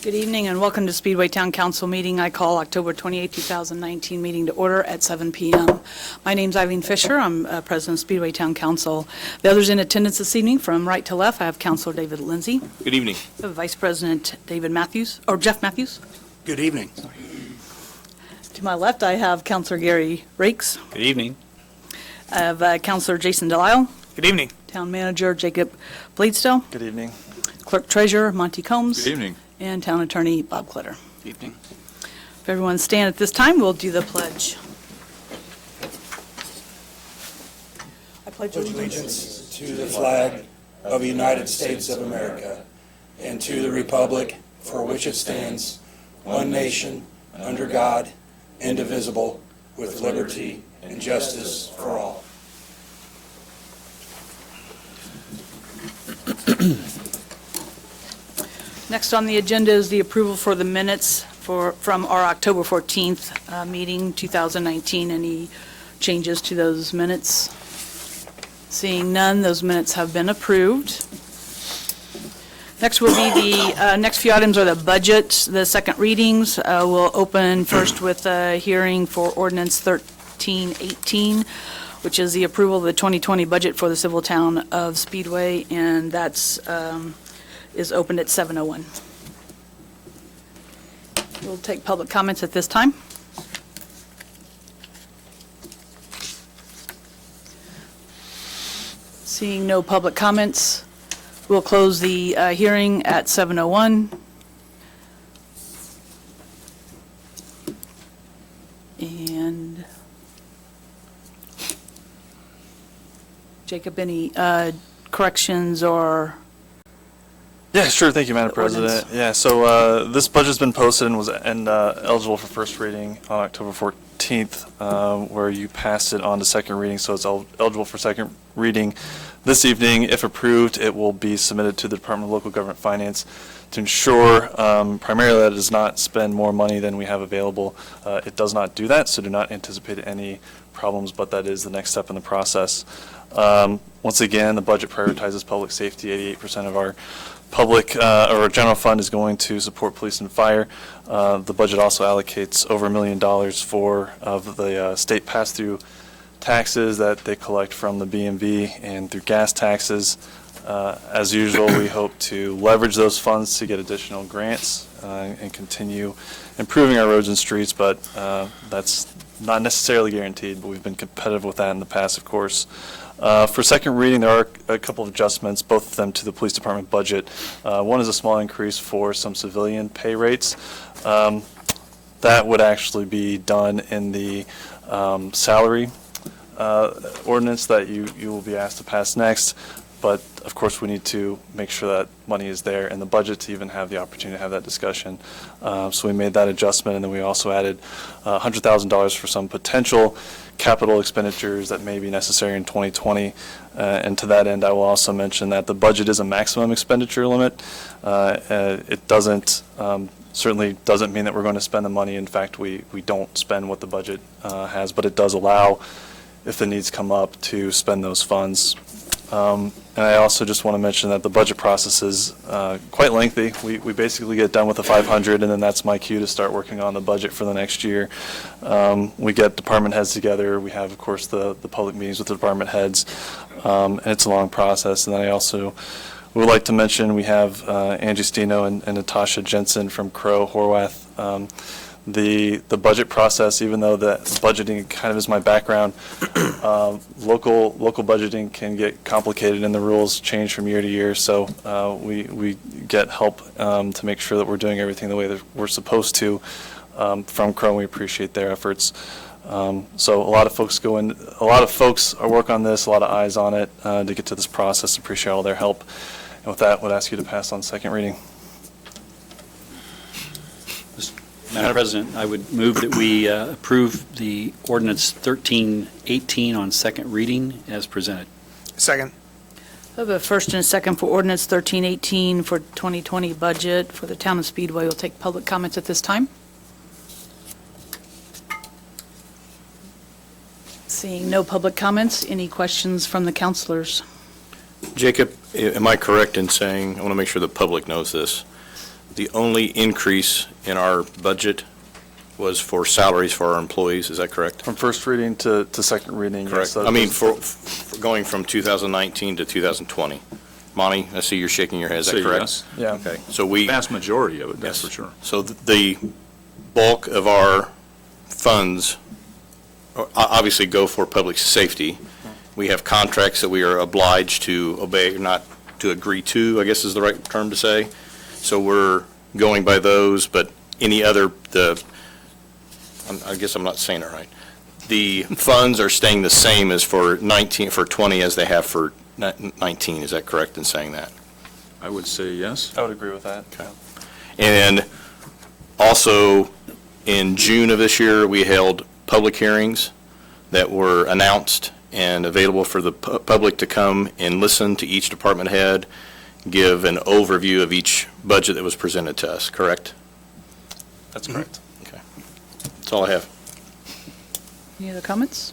Good evening and welcome to Speedway Town Council meeting. I call October 28, 2019 meeting to order at 7 p.m. My name's Eileen Fisher. I'm President of Speedway Town Council. The others in attendance this evening from right to left, I have Councilor David Lindsay. Good evening. I have Vice President Jeff Matthews. Good evening. To my left, I have Councilor Gary Rakes. Good evening. I have Councilor Jason Delisle. Good evening. Town Manager Jacob Bleedstone. Good evening. Clerk Treasurer Monty Combs. Good evening. And Town Attorney Bob Clitter. Good evening. If everyone stand at this time, we'll do the pledge. I pledge allegiance to the flag of the United States of America and to the republic for which it stands, one nation, under God, indivisible, with liberty and justice for all. Next on the agenda is the approval for the minutes from our October 14th meeting, 2019. Any changes to those minutes? Seeing none, those minutes have been approved. Next will be the next few items are the budget, the second readings. We'll open first with a hearing for ordinance 1318, which is the approval of the 2020 budget for the civil town of Speedway, and that's is opened at 7:01. We'll take public comments at this time. Seeing no public comments, we'll close the hearing at 7:01. And Jacob, any corrections or? Yeah, sure. Thank you, Madam President. Yeah, so this budget's been posted and was eligible for first reading on October 14th, where you passed it on to second reading, so it's eligible for second reading this evening. If approved, it will be submitted to the Department of Local Government Finance to ensure primarily that it does not spend more money than we have available. It does not do that, so do not anticipate any problems, but that is the next step in the process. Once again, the budget prioritizes public safety. 88% of our public or general fund is going to support police and fire. The budget also allocates over $1 million for the state pass-through taxes that they collect from the BMV and through gas taxes. As usual, we hope to leverage those funds to get additional grants and continue improving our roads and streets, but that's not necessarily guaranteed, but we've been competitive with that in the past, of course. For second reading, there are a couple of adjustments, both of them to the police department budget. One is a small increase for some civilian pay rates. That would actually be done in the salary ordinance that you will be asked to pass next. But of course, we need to make sure that money is there in the budget to even have the opportunity to have that discussion. So we made that adjustment, and then we also added $100,000 for some potential capital expenditures that may be necessary in 2020. And to that end, I will also mention that the budget is a maximum expenditure limit. It doesn't certainly doesn't mean that we're going to spend the money. In fact, we don't spend what the budget has, but it does allow, if the needs come up, to spend those funds. And I also just want to mention that the budget process is quite lengthy. We basically get done with the 500, and then that's my cue to start working on the budget for the next year. We get department heads together. We have, of course, the public meetings with the department heads, and it's a long process. And then I also would like to mention we have Angie Stino and Natasha Jensen from Crow Horwath. The budget process, even though the budgeting kind of is my background, local budgeting can get complicated and the rules change from year to year. So we get help to make sure that we're doing everything the way that we're supposed to from Crow. We appreciate their efforts. So a lot of folks are work on this, a lot of eyes on it to get to this process. Appreciate all their help. And with that, I would ask you to pass on second reading. Madam President, I would move that we approve the ordinance 1318 on second reading as presented. Second. I have a first and a second for ordinance 1318 for 2020 budget for the town of Speedway. We'll take public comments at this time. Seeing no public comments, any questions from the councilors? Jacob, am I correct in saying, I want to make sure the public knows this, the only increase in our budget was for salaries for our employees, is that correct? From first reading to second reading. yes, Correct. that I mean, was- for going from 2019 to 2020. Monty, I see you're shaking your head, is that Say correct? yes. Yeah. Okay, so we, Vast majority of it, that's Yes. for sure. so the bulk of our funds obviously go for public safety. We have contracts that we are obliged to obey, not to agree to, I guess is the right term to say. So we're going by those, but any other, I guess I'm not saying it right. The funds are staying the same as for 20 as they have for 19, is that correct in saying that? I would say yes. I would agree with that. Okay. And also, in June of this year, we held public hearings that were announced and available for the public to come and listen to each department head, give an overview of each budget that was presented to us, correct? That's correct. Okay. That's all I have. Any other comments?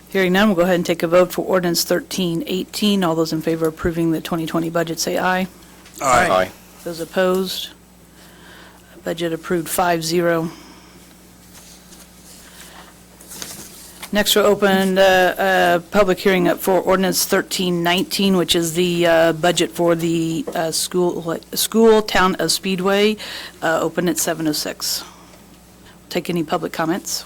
Hearing none, we'll go ahead and take a vote for ordinance 1318. All those in favor of approving the 2020 budget, say aye. Aye. Those opposed? Budget approved 5-0. Next, we'll open a public hearing up for ordinance 1319, which is the budget for the school town of Speedway, open at 7:06. Take any public comments?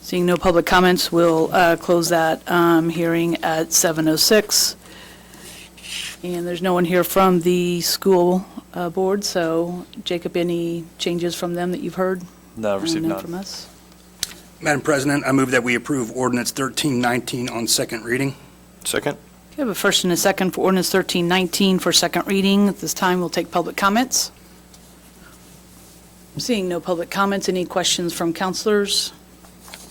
Seeing no public comments, we'll close that hearing at 7:06. And there's no one here from the school board, so Jacob, any changes from them that you've heard? No, received None none. from us? Madam President, I move that we approve ordinance 1319 on second reading. Second? Okay, I have a first and a second for ordinance 1319 for second reading. At this time, we'll take public comments. Seeing no public comments, any questions from counselors?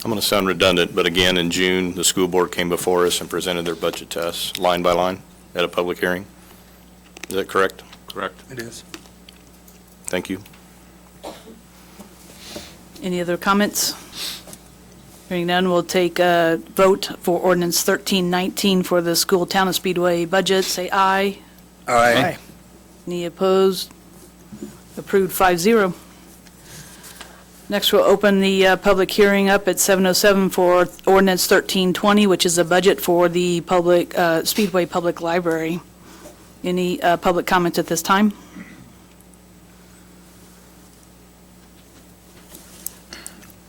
I'm going to sound redundant, but again, in June, the school board came before us and presented their budget to us, line by line, at a public hearing. Is that correct? Correct. It is. Thank you. Any other comments? Hearing none, we'll take a vote for ordinance 1319 for the school town of Speedway budget. Say aye. Aye. Any opposed? Approved 5-0. Next, we'll open the public hearing up at 7:07 for ordinance 1320, which is a budget for the public, Speedway Public Library. Any public comments at this time?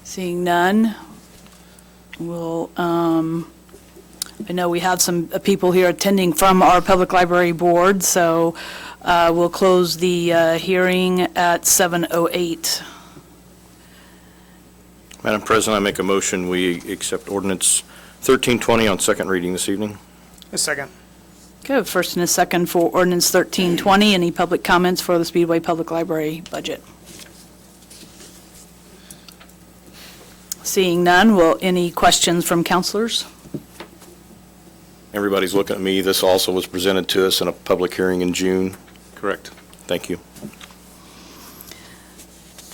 Seeing none, we'll, I know we have some people here attending from our Public Library Board, so we'll close the hearing at 7:08. Madam President, I make a motion, we accept ordinance 1320 on second reading this evening. A second. Okay, a first and a second for ordinance 1320. Any public comments for the Speedway Public Library budget? Seeing none, will any questions from counselors? Everybody's looking at me. This also was presented to us in a public hearing in June. Correct. Thank you.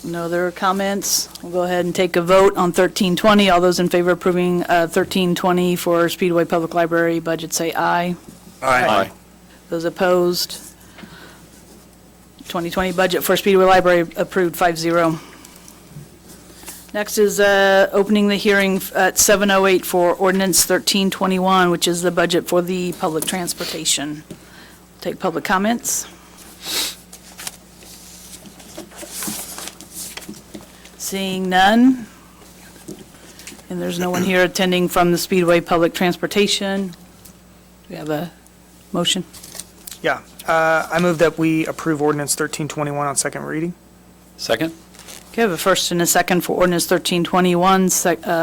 No other comments? We'll go ahead and take a vote on 1320. All those in favor of approving 1320 for Speedway Public Library budget, say aye. Aye. Those opposed? 2020 budget for Speedway Library approved 5-0. Next is opening the hearing at 7:08 for ordinance 1321, which is the budget for the public transportation. Take public comments. Seeing none, and there's no one here attending from the Speedway Public Transportation. Do we have a motion? Yeah. I move that we approve ordinance 1321 on second reading. Second? Okay, I have a first and a second for ordinance 1321,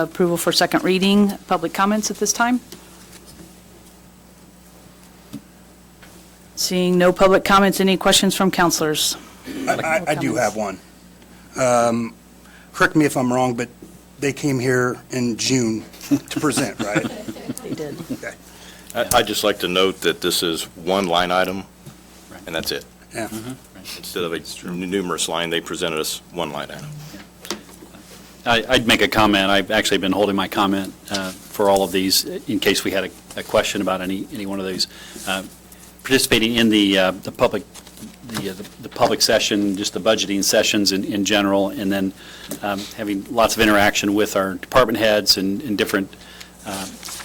approval for second reading. Public comments at this time? Seeing no public comments, any questions from counselors? I do have one. Correct me if I'm wrong, but they came here in June to present, right? They did. Okay. I'd just like to note that this is one line item, and that's it. Yeah. Instead of a numerous line, they presented us one line item. I'd make a comment. I've actually been holding my comment for all of these, in case we had a question about any one of these. Participating in the public session, just the budgeting sessions in general, and then having lots of interaction with our department heads and different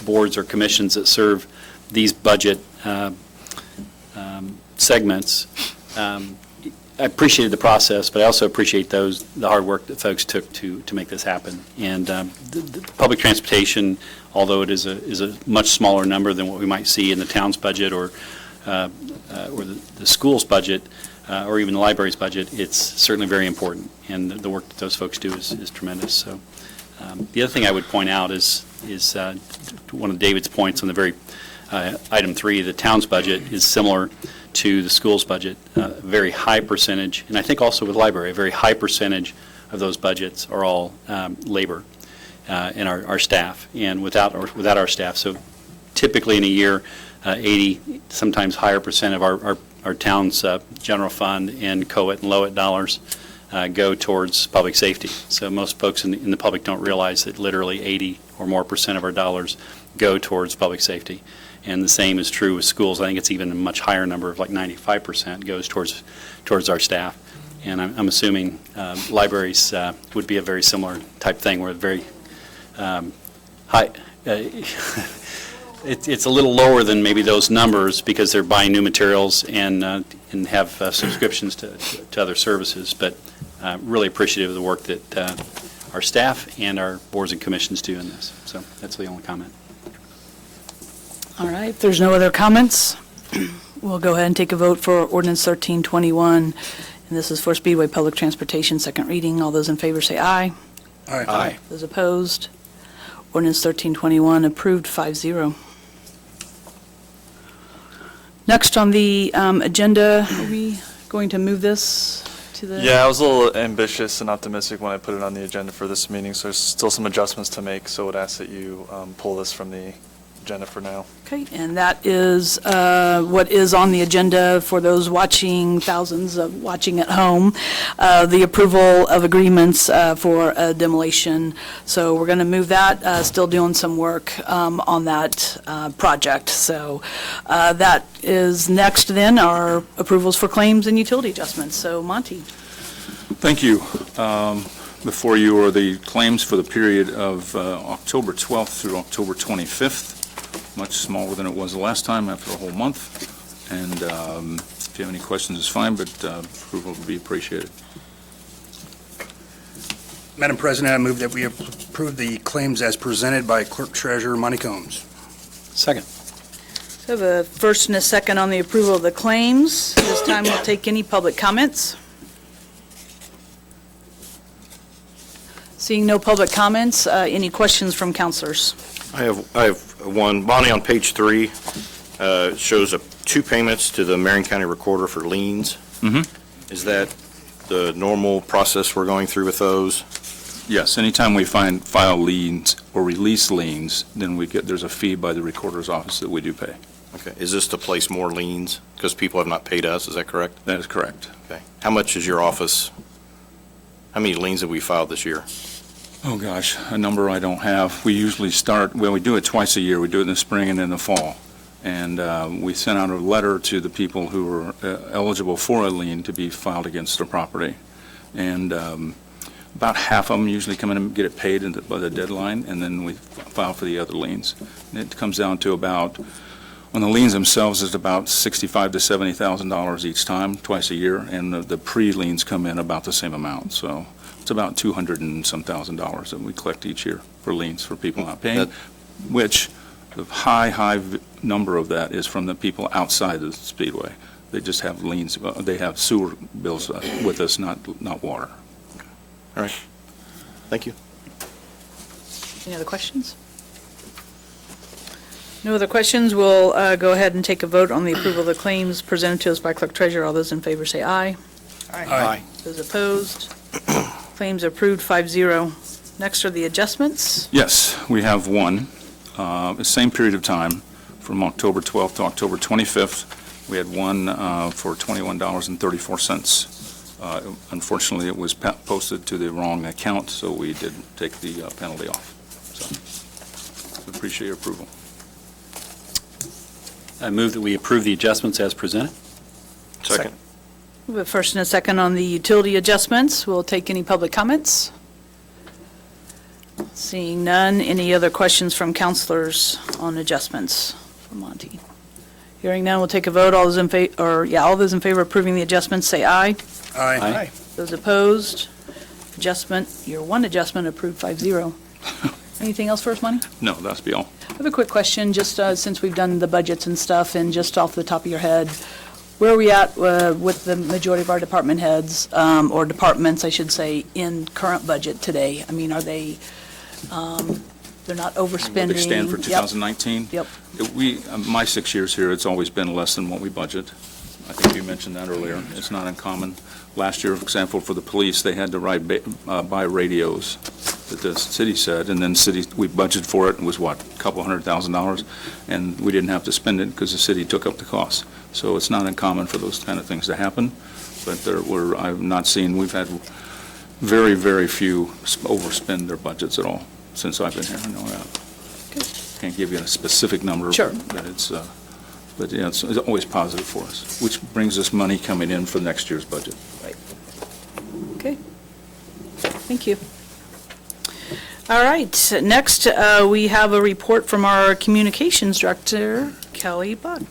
boards or commissions that serve these budget segments. I appreciated the process, but I also appreciate the hard work that folks took to make this happen. And the public transportation, although it is a much smaller number than what we might see in the town's budget or the school's budget, or even the library's budget, it's certainly very important. And the work that those folks do is tremendous. So the other thing I would point out is one of David's points on the very item 3, the town's budget is similar to the school's budget, a very high percentage, and I think also with library, a very high percentage of those budgets are all labor and our staff, and without our staff. So typically in a year, 80, sometimes higher percent of our town's general fund and COET and LOET dollars go towards public safety. So most folks in the public don't realize that literally 80 or more percent of our dollars go towards public safety. And the same is true with schools. I think it's even a much higher number of like 95% goes towards our staff. And I'm assuming libraries would be a very similar type thing, where very high. It's a little lower than maybe those numbers because they're buying new materials and have subscriptions to other services. But really appreciative of the work that our staff and our boards and commissions do in this. So that's the only comment. All right, if there's no other comments, we'll go ahead and take a vote for ordinance 1321. And this is for Speedway Public Transportation, second reading. All those in favor say aye. Aye. Those opposed? Ordinance 1321 approved 5-0. Next on the agenda, are we going to move this to the? Yeah, I was a little ambitious and optimistic when I put it on the agenda for this meeting, so there's still some adjustments to make, so I would ask that you pull this from the agenda for now. Okay, and that is what is on the agenda for those watching, thousands of watching at home, the approval of agreements for demolition. So we're going to move that, still doing some work on that project. So that is next then, our approvals for claims and utility adjustments. So Monty. Thank you. Before you are the claims for the period of October 12th through October 25th. Much smaller than it was the last time after a whole month. And if you have any questions, it's fine, but approval would be appreciated. Madam President, I move that we approve the claims as presented by Clerk Treasurer Monty Combs. Second. So I have a first and a second on the approval of the claims. This time we'll take any public comments. Seeing no public comments, any questions from counselors? I have one. Bonnie, on page 3, shows 2 payments to the Marion County Recorder for liens. Mm-hmm. Is that the normal process we're going through with those? Yes, anytime we file liens or release liens, then there's a fee by the recorder's office that we do pay. Okay. Is this to place more liens because people have not paid us? Is that correct? That is correct. Okay. How much is your office? How many liens have we filed this year? Oh, gosh, a number I don't have. We usually we do it twice a year. We do it in the spring and in the fall. And we sent out a letter to the people who are eligible for a lien to be filed against their property. And about half of them usually come in and get it paid by the deadline, and then we file for the other liens. And it comes down to about, on the liens themselves, it's about $65,000 to $70,000 each time, twice a year, and the pre-liens come in about the same amount. So it's about $200,000 and some that we collect each year for liens for people not paying, which the high number of that is from the people outside of the Speedway. They just have liens, they have sewer bills with us, not water. All right. Thank you. Any other questions? No other questions. We'll go ahead and take a vote on the approval of the claims presented to us by Clerk Treasurer. All those in favor say aye. Aye. Those opposed? Claims approved 5-0. Next are the adjustments. Yes, we have one. The same period of time, from October 12th to October 25th, we had one for $21.34. Unfortunately, it was posted to the wrong account, so we did take the penalty off. So, appreciate your approval. I move that we approve the adjustments as presented. Second. We have a first and a second on the utility adjustments. We'll take any public comments. Seeing none, any other questions from counselors on adjustments for Monty? Hearing none, we'll take a vote. All those in all those in favor of approving the adjustments, say aye. Aye. Those opposed, your one adjustment approved 5-0. Anything else for us, Monty? No, that's be all. I have a quick question, just since we've done the budgets and stuff, and just off the top of your head, where are we at with the majority of our department heads, or departments, I should say, in current budget today? I mean, are they, they're not overspending? What they stand for Yep. 2019? Yep. My 6 years here, it's always been less than what we budget. I think you mentioned that earlier. It's not uncommon. Last year, for example, for the police, they had to buy radios that the city said, and then we budgeted for it, and it was what, a couple $100,000, and we didn't have to spend it because the city took up the cost. So it's not uncommon for those kind of things to happen, but I've not seen, we've had very, very few overspend their budgets at all since I've been here. I know that. Can't give you a specific number. Sure. But yeah, it's always positive for us, which brings us money coming in for next year's budget. Okay. Thank you. All right, next, we have a report from our communications director, Kelly Buck.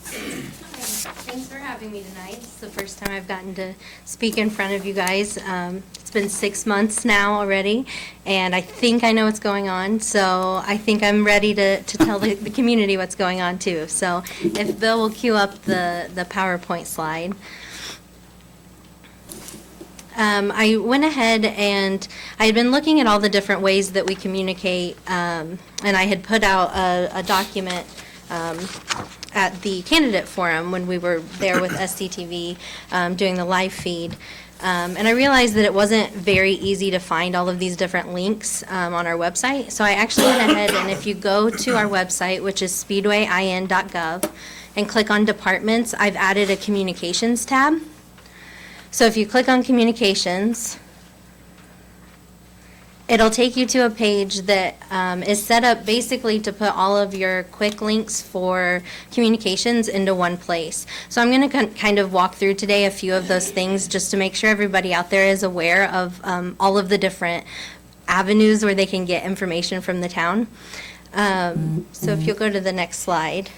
Thanks for having me tonight. It's the first time I've gotten to speak in front of you guys. It's been 6 months now already, and I think I know what's going on, so I think I'm ready to tell the community what's going on too. So if Bill will cue up the PowerPoint slide. I went ahead and I had been looking at all the different ways that we communicate, and I had put out a document at the candidate forum when we were there with SCTV doing the live feed. And I realized that it wasn't very easy to find all of these different links on our website. So I actually went ahead, and if you go to our website, which is speedwayIN.gov, and click on departments, I've added a communications tab. So if you click on communications, it'll take you to a page that is set up basically to put all of your quick links for communications into one place. So I'm going to kind of walk through today a few of those things just to make sure everybody out there is aware of all of the different avenues where they can get information from the town. So if you'll go to the next slide.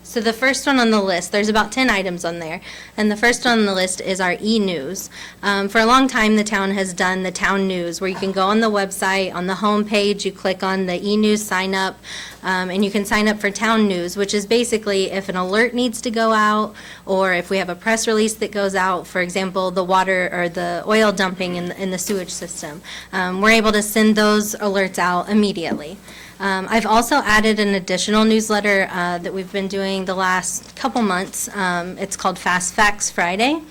So the first one on the list, there's about 10 items on there, and the first one on the list is our e-news. For a long time, the town has done the town news, where you can go on the website, on the home page, you click on the e-news sign up, and you can sign up for town news, which is basically if an alert needs to go out, or if we have a press release that goes out, for example, the water or the oil dumping in the sewage system. We're able to send those alerts out immediately. I've also added an additional newsletter that we've been doing the last couple months. It's called Fast Facts Friday.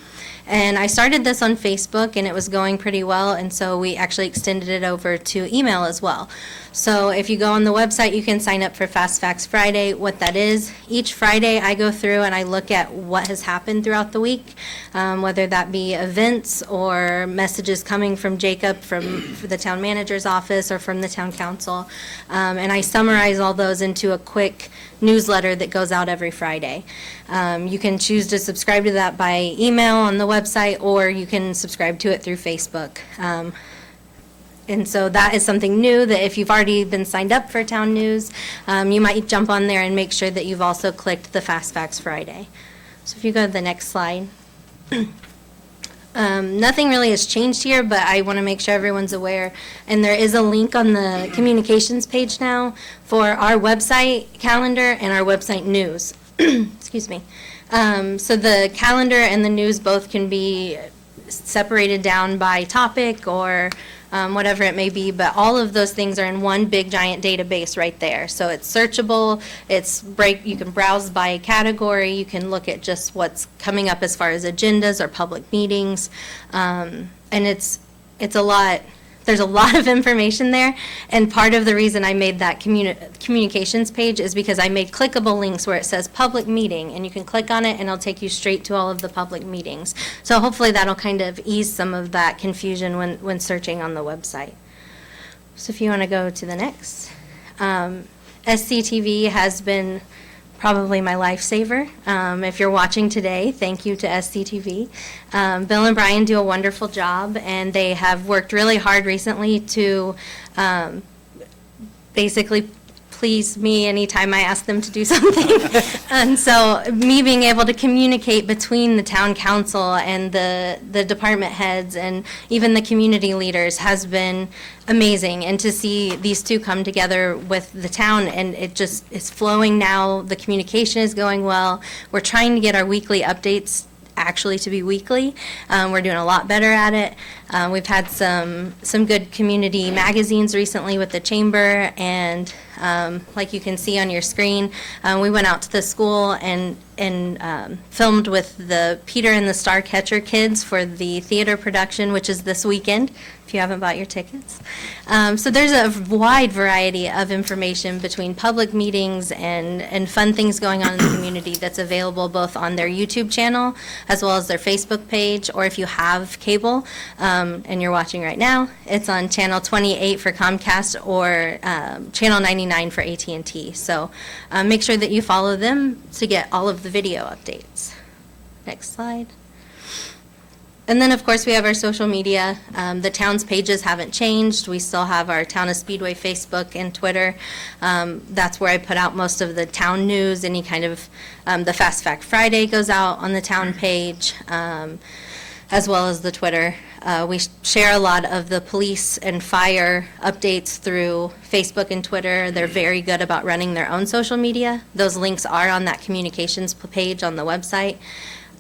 And I started this on Facebook, and it was going pretty well, and so we actually extended it over to email as well. So if you go on the website, you can sign up for Fast Facts Friday. What that is, each Friday I go through and I look at what has happened throughout the week, whether that be events or messages coming from Jacob from the town manager's office or from the town council. And I summarize all those into a quick newsletter that goes out every Friday. You can choose to subscribe to that by email on the website, or you can subscribe to it through Facebook. And so that is something new, that if you've already been signed up for Town News, you might jump on there and make sure that you've also clicked the Fast Facts Friday. So if you go to the next slide. Nothing really has changed here, but I want to make sure everyone's aware. And there is a link on the communications page now for our website calendar and our website news. Excuse me. So the calendar and the news both can be separated down by topic or whatever it may be, but all of those things are in one big giant database right there. So it's searchable, you can browse by category, you can look at just what's coming up as far as agendas or public meetings, and it's a lot. There's a lot of information there, and part of the reason I made that communications page is because I made clickable links where it says public meeting, and you can click on it and it'll take you straight to all of the public meetings. So hopefully that'll kind of ease some of that confusion when searching on the website. So if you want to go to the next. SCTV has been probably my lifesaver. If you're watching today, thank you to SCTV. Bill and Brian do a wonderful job, and they have worked really hard recently to basically please me anytime I ask them to do something. And so me being able to communicate between the town council and the department heads and even the community leaders has been amazing. And to see these two come together with the town, and it just is flowing now. The communication is going well. We're trying to get our weekly updates actually to be weekly. We're doing a lot better at it. We've had some good community magazines recently with the chamber, and like you can see on your screen, we went out to the school and filmed with the Peter and the Starcatcher kids for the theater production, which is this weekend, if you haven't bought your tickets. So there's a wide variety of information between public meetings and fun things going on in the community that's available both on their YouTube channel as well as their Facebook page, or if you have cable and you're watching right now, it's on channel 28 for Comcast or channel 99 for AT&T. So make sure that you follow them to get all of the video updates. Next slide. And then, of course, we have our social media. The town's pages haven't changed. We still have our Town of Speedway Facebook and Twitter. That's where I put out most of the town news. Any kind of, the Fast Fact Friday goes out on the town page, as well as the Twitter. We share a lot of the police and fire updates through Facebook and Twitter. They're very good about running their own social media. Those links are on that communications page on the website.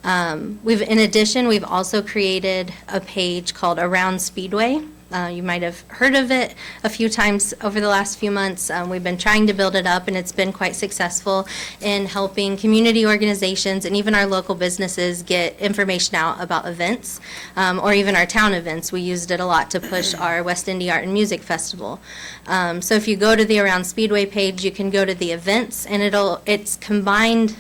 In addition, we've also created a page called Around Speedway. You might have heard of it a few times over the last few months. We've been trying to build it up, and it's been quite successful in helping community organizations and even our local businesses get information out about events, or even our town events. We used it a lot to push our West Indy Art and Music Festival. So if you go to the Around Speedway page, you can go to the events, and it's combined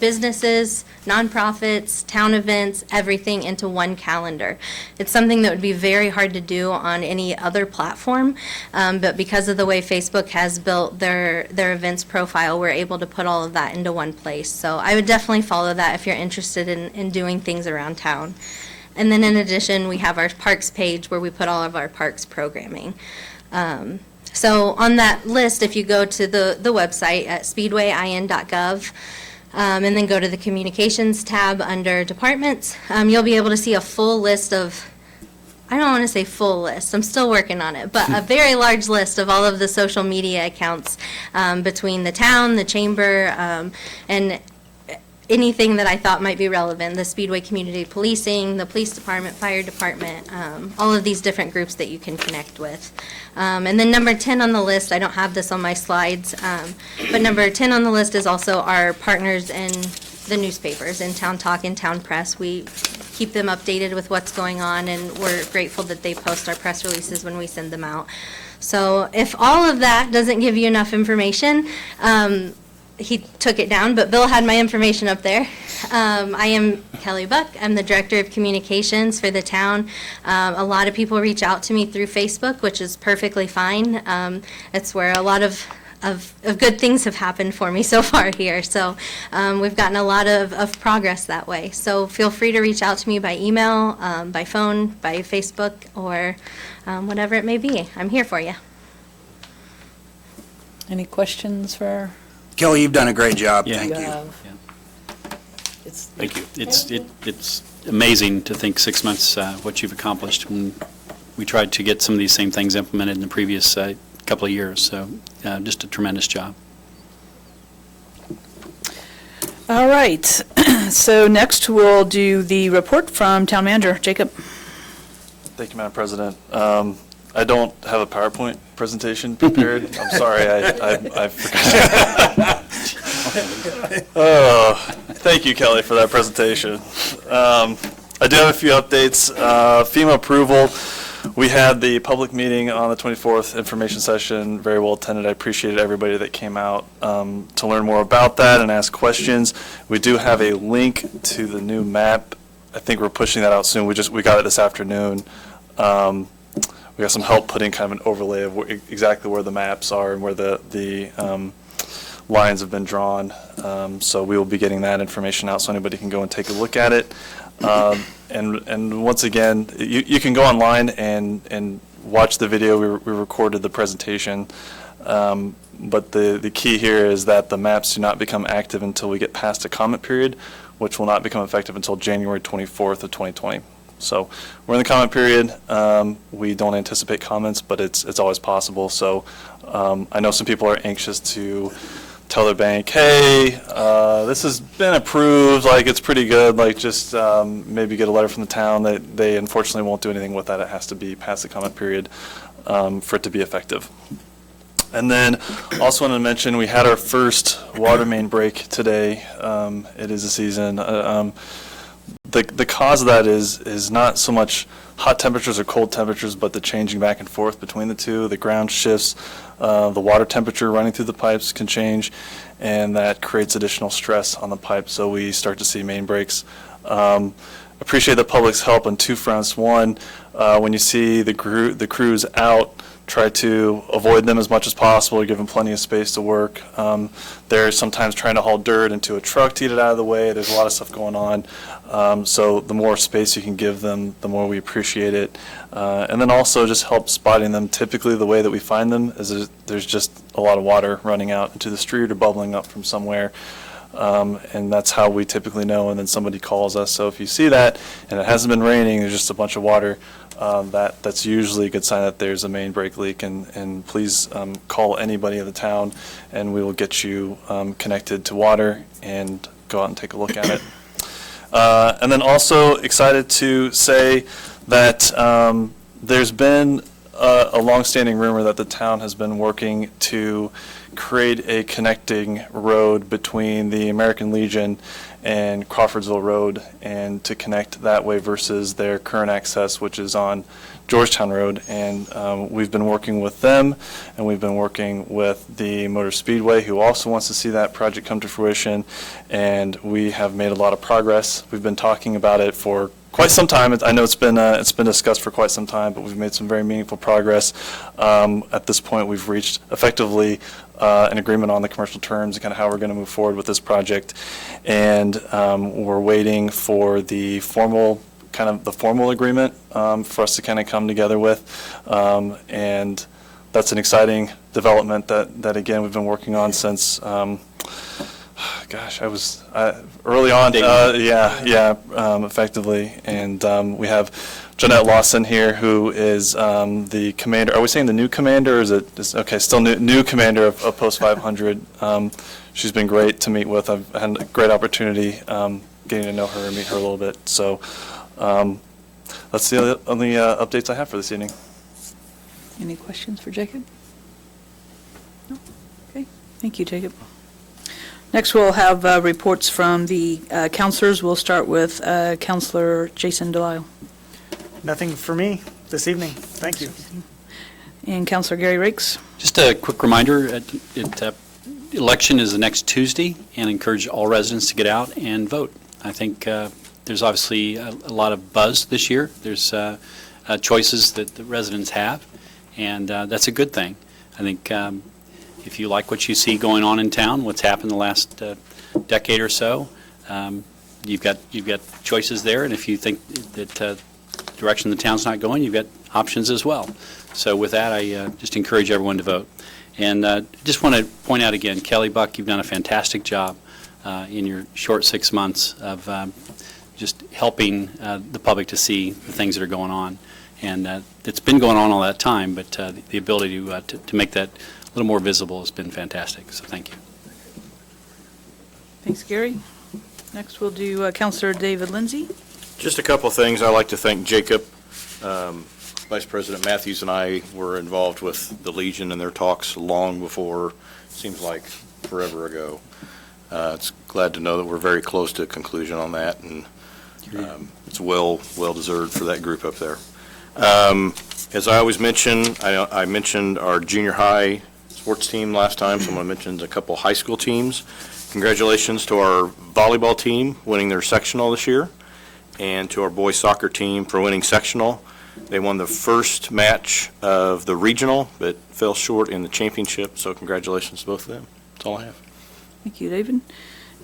businesses, nonprofits, town events, everything into one calendar. It's something that would be very hard to do on any other platform, but because of the way Facebook has built their events profile, we're able to put all of that into one place. So I would definitely follow that if you're interested in doing things around town. And then in addition, we have our parks page where we put all of our parks programming. So on that list, if you go to the website at speedwayin.gov, and then go to the communications tab under departments, you'll be able to see a full list of, I don't want to say full list, I'm still working on it, but a very large list of all of the social media accounts between the town, the chamber, and anything that I thought might be relevant, the Speedway Community Policing, the police department, fire department, all of these different groups that you can connect with. And then number 10 on the list, I don't have this on my slides, but number 10 on the list is also our partners in the newspapers, in Town Talk and Town Press. We keep them updated with what's going on, and we're grateful that they post our press releases when we send them out. So if all of that doesn't give you enough information, he took it down, but Bill had my information up there. I am Kelly Buck. I'm the Director of Communications for the town. A lot of people reach out to me through Facebook, which is perfectly fine. It's where a lot of good things have happened for me so far here. So we've gotten a lot of progress that way. So feel free to reach out to me by email, by phone, by Facebook, or whatever it may be. I'm here for you. Any questions for? Kelly, you've done a great job. Yeah. Thank you you. have? Thank you. It's amazing to think 6 months what you've accomplished. When we tried to get some of these same things implemented in the previous couple of years, so just a tremendous job. All right, so next we'll do the report from Town Manager. Jacob? Thank you, Madam President. I don't have a PowerPoint presentation prepared. I'm sorry, I forgot. Oh, thank you, Kelly, for that presentation. I do have a few updates. FEMA approval. We had the public meeting on the 24th, information session, very well attended. I appreciated everybody that came out to learn more about that and ask questions. We do have a link to the new map. I think we're pushing that out soon. We got it this afternoon. we got some help putting kind of an overlay of exactly where the maps are and where the lines have been drawn. So we will be getting that information out so anybody can go and take a look at it. And once again, you can go online and watch the video. We recorded the presentation. But the key here is that the maps do not become active until we get past a comment period, which will not become effective until January 24th of 2020. So we're in the comment period. We don't anticipate comments, but it's always possible. So I know some people are anxious to tell their bank, hey, this has been approved, like it's pretty good, like just maybe get a letter from the town. That they unfortunately won't do anything with that. It has to be past the comment period for it to be effective. And then also wanted to mention we had our first water main break today. It is a season. The cause of that is not so much hot temperatures or cold temperatures, but the changing back and forth between the two. The ground shifts, the water temperature running through the pipes can change, and that creates additional stress on the pipe. So we start to see main breaks. Appreciate the public's help on two fronts. One, when you see the crews out, try to avoid them as much as possible, give them plenty of space to work. They're sometimes trying to haul dirt into a truck to get it out of the way. There's a lot of stuff going on. So the more space you can give them, the more we appreciate it. And then also just help spotting them. Typically the way that we find them is there's just a lot of water running out into the street or bubbling up from somewhere. And that's how we typically know, and then somebody calls us. So if you see that and it hasn't been raining, there's just a bunch of water, that's usually a good sign that there's a main break leak, and please call anybody in the town and we will get you connected to water and go out and take a look at it. And then also excited to say that there's been a long-standing rumor that the town has been working to create a connecting road between the American Legion and Crawfordsville Road, and to connect that way versus their current access, which is on Georgetown Road. And we've been working with them, and we've been working with the Motor Speedway, who also wants to see that project come to fruition, and we have made a lot of progress. We've been talking about it for quite some time. I know it's been discussed for quite some time, but we've made some very meaningful progress. At this point, we've reached effectively an agreement on the commercial terms and kind of how we're going to move forward with this project, and we're waiting for the formal agreement for us to kind of come together with, and that's an exciting development that again we've been working on since. Gosh, I was early on. Effectively, and we have Jeanette Lawson here, who is the commander. Are we saying the new commander, or is it okay? Still new commander of Post 500. She's been great to meet with. I've had a great opportunity getting to know her and meet her a little bit. So that's the only updates I have for this evening. Any questions for Jacob? No? Okay, thank you, Jacob. Next, we'll have reports from the counselors. We'll start with Counselor Jason Delisle. Nothing for me this evening. Thank you. And Counselor Gary Rakes. Just a quick reminder, election is the next Tuesday, and encourage all residents to get out and vote. I think there's obviously a lot of buzz this year. There's choices that the residents have, and that's a good thing. I think if you like what you see going on in town, what's happened the last decade or so, you've got choices there, and if you think that direction the town's not going, you've got options as well. So with that, I just encourage everyone to vote. And just want to point out again, Kelly Buck, you've done a fantastic job in your short 6 months of just helping the public to see the things that are going on. And it's been going on all that time, but the ability to make that a little more visible has been fantastic. So thank you. Thanks, Gary. Next, we'll do Counselor David Lindsay. Just a couple of things. I'd like to thank Jacob. Vice President Matthews and I were involved with the Legion and their talks long before, seems like forever ago. It's glad to know that we're very close to a conclusion on that, and it's well deserved for that group up there. As I always mention, I mentioned our junior high sports team last time, so I'm going to mention a couple high school teams. Congratulations to our volleyball team winning their sectional this year, and to our boys soccer team for winning sectional. They won the first match of the regional, but fell short in the championship, so congratulations to both of them. That's all I have. Thank you, David.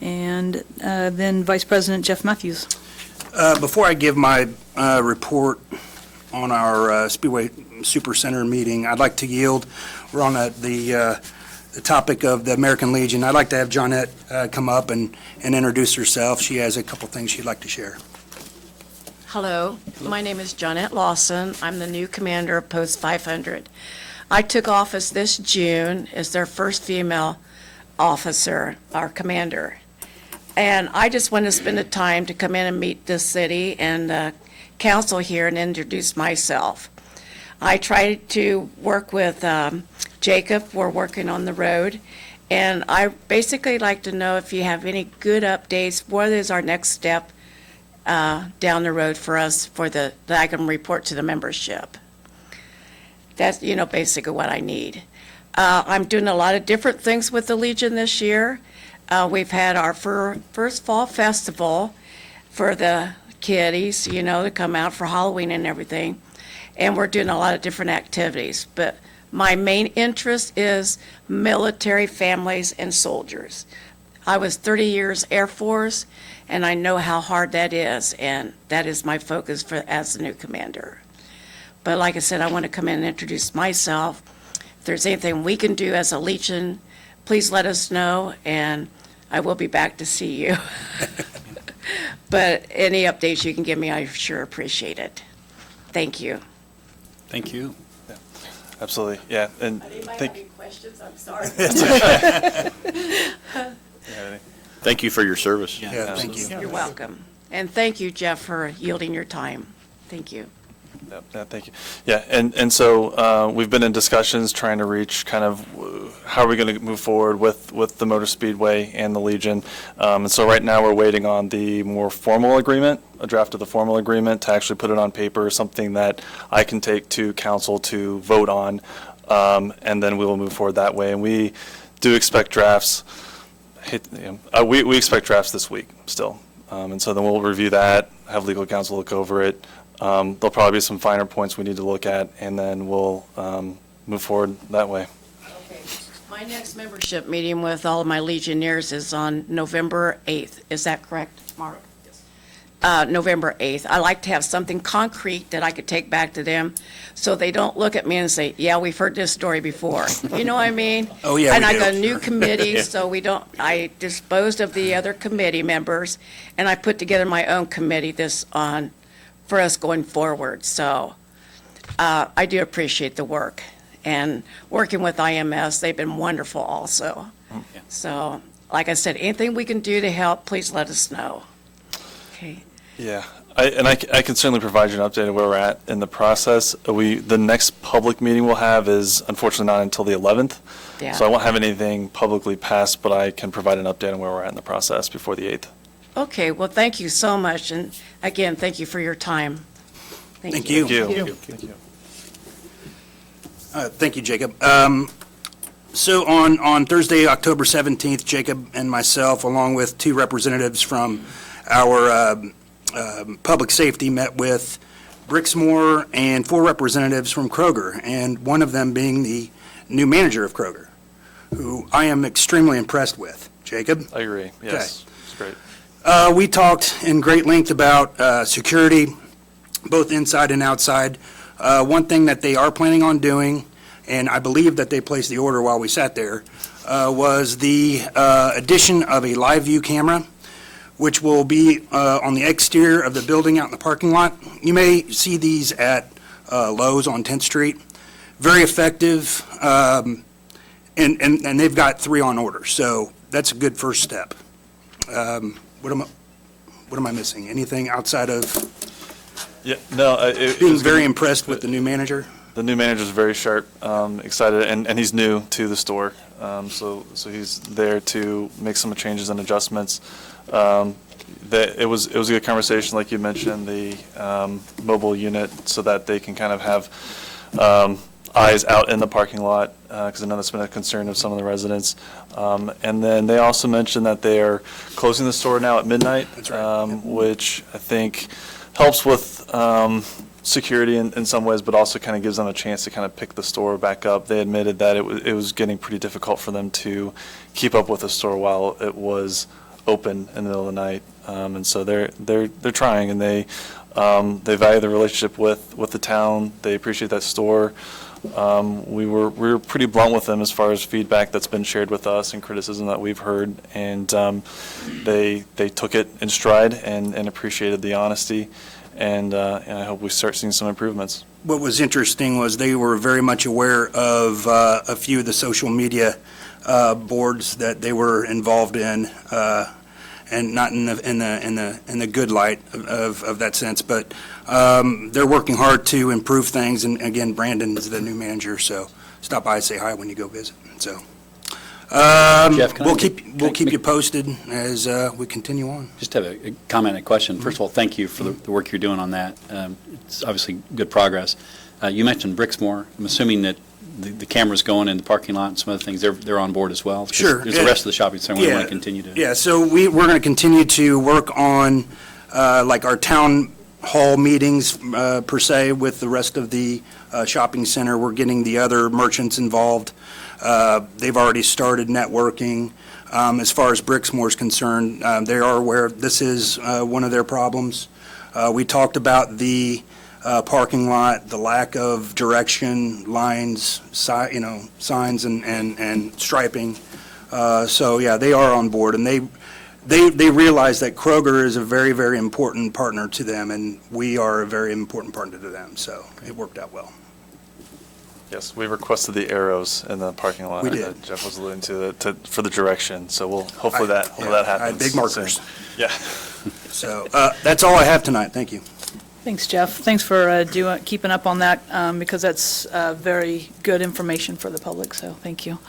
And then Vice President Jeff Matthews. Before I give my report on our Speedway Super Center meeting, I'd like to yield. We're on the topic of the American Legion. I'd like to have Johnette come up and introduce herself. She has a couple things she'd like to share. Hello, my name is Johnette Lawson. I'm the new commander of Post 500. I took office this June as their first female officer, our commander. And I just wanted to spend the time to come in and meet this city and council here and introduce myself. I tried to work with Jacob. We're working on the road. And I basically like to know if you have any good updates. What is our next step down the road for us that I can report to the membership? That's, basically what I need. I'm doing a lot of different things with the Legion this year. We've had our first fall festival for the kiddies, to come out for Halloween and everything. And we're doing a lot of different activities. But my main interest is military families and soldiers. I was 30 years Air Force, and I know how hard that is, and that is my focus as the new commander. But like I said, I want to come in and introduce myself. If there's anything we can do as a Legion, please let us know, and I will be back to see you. But any updates you can give me, I sure appreciate it. Thank you. Thank you. Absolutely, yeah, and Anybody have thank. any questions? I'm sorry. Thank you for your service. Yeah, thank you. You're welcome. And thank you, Jeff, for yielding your time. Thank you. Yeah, thank you. Yeah, and so we've been in discussions trying to reach kind of how are we going to move forward with the Motor Speedway and the Legion. And so right now we're waiting on the more formal agreement, a draft of the formal agreement to actually put it on paper, something that I can take to council to vote on, and then we will move forward that way. And we do expect drafts. We expect drafts this week still. And so then we'll review that, have legal counsel look over it. There'll probably be some finer points we need to look at, and then we'll move forward that way. Okay. My next membership meeting with all of my Legionnaires is on November 8th. Is that correct, Mark? Yes. November 8th. I like to have something concrete that I could take back to them so they don't look at me and say, yeah, we've heard this story before. You know what I mean? Oh, yeah, And we I do. got a new committee, so I disposed of the other committee members, and I put together my own committee for us going forward. So I do appreciate the work. And working with IMS, they've been wonderful also. So, like I said, anything we can do to help, please let us know. Okay. Yeah, I can certainly provide you an update of where we're at in the process. The next public meeting we'll have is unfortunately not until the 11th. Yeah. So I won't have anything publicly passed, but I can provide an update on where we're at in the process before the 8th. Okay, well, thank you so much. And again, thank you for your time. Thank you. Thank you. Thank you, Jacob. So on Thursday, October 17th, Jacob and myself, along with two representatives from our public safety, met with Brixmore and four representatives from Kroger, and one of them being the new manager of Kroger, who I am extremely impressed with. Jacob? I agree, yes. It's great. We talked in great length about security, both inside and outside. One thing that they are planning on doing, and I believe that they placed the order while we sat there, was the addition of a live view camera, which will be on the exterior of the building out in the parking lot. You may see these at Lowe's on 10th Street. Very effective, and they've got 3 on order, so that's a good first step. What am I missing? Anything outside of Yeah, no, being very impressed with the new manager? The new manager's very sharp, excited, and he's new to the store, so he's there to make some changes and adjustments. It was a good conversation, like you mentioned, the mobile unit, so that they can kind of have eyes out in the parking lot, because I know that's been a concern of some of the residents. And then they also mentioned that they are closing the store now at midnight. That's right. Which I think helps with security in some ways, but also kind of gives them a chance to kind of pick the store back up. They admitted that it was getting pretty difficult for them to keep up with the store while it was open in the middle of the night. And so they're trying, and they value the relationship with the town. They appreciate that store. We were pretty blunt with them as far as feedback that's been shared with us and criticism that we've heard, and they took it in stride and appreciated the honesty, and I hope we start seeing some improvements. What was interesting was they were very much aware of a few of the social media boards that they were involved in, and not in the good light of that sense, but they're working hard to improve things. And again, Brandon is the new manager, so stop by and say hi when you go visit. So Jeff, can I we'll make- keep you posted as we continue on. Just have a comment and a question. First of all, thank you for the work you're doing on that. It's obviously good progress. You mentioned Brixmore. I'm assuming that the cameras going in the parking lot and some other things, they're on board as well? 'Cause Sure. There's the rest of the shopping center we want to continue to. Yeah, so we're going to continue to work on, like, our town hall meetings, per se, with the rest of the shopping center. We're getting the other merchants involved. They've already started networking. As far as Brixmore's concerned, they are aware this is one of their problems. We talked about the parking lot, the lack of direction, lines, signs and striping. So, yeah, they are on board, and they realize that Kroger is a very, very important partner to them, and we are a very important partner to them, so it worked out well. Yes, we requested the arrows in the parking lot We did. that Jeff was alluding to for the direction, so we'll hopefully that I happens. had big markers. soon. Yeah. So that's all I have tonight. Thank you. Thanks, Jeff. Thanks for keeping up on that, because that's very good information for the public, so thank you.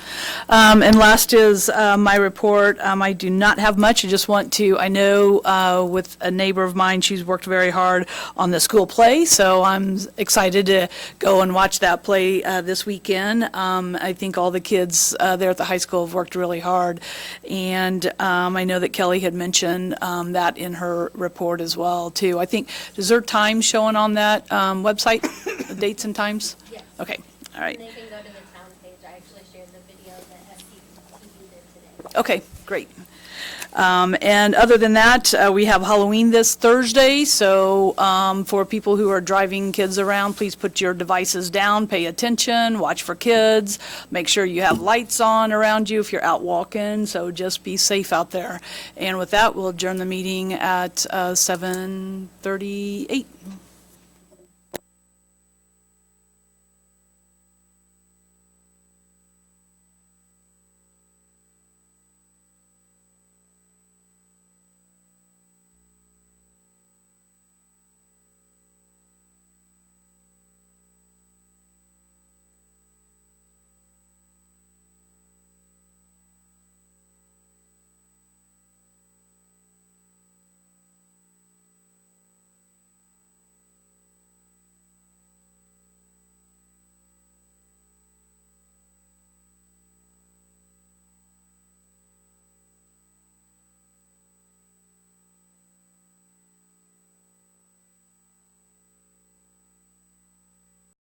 And last is my report. I do not have much. I just want to, I know with a neighbor of mine, she's worked very hard on the school play, so I'm excited to go and watch that play this weekend. I think all the kids there at the high school have worked really hard, and I know that Kelly had mentioned that in her report as well, too. I think, is there time showing on that website, the dates and times? Yes. Okay, all right. And they can go to the town page. I actually shared the video that SCTV did today. Okay, great. And other than that, we have Halloween this Thursday, so for people who are driving kids around, please put your devices down, pay attention, watch for kids, make sure you have lights on around you if you're out walking, so just be safe out there. And with that, we'll adjourn the meeting at 7:38.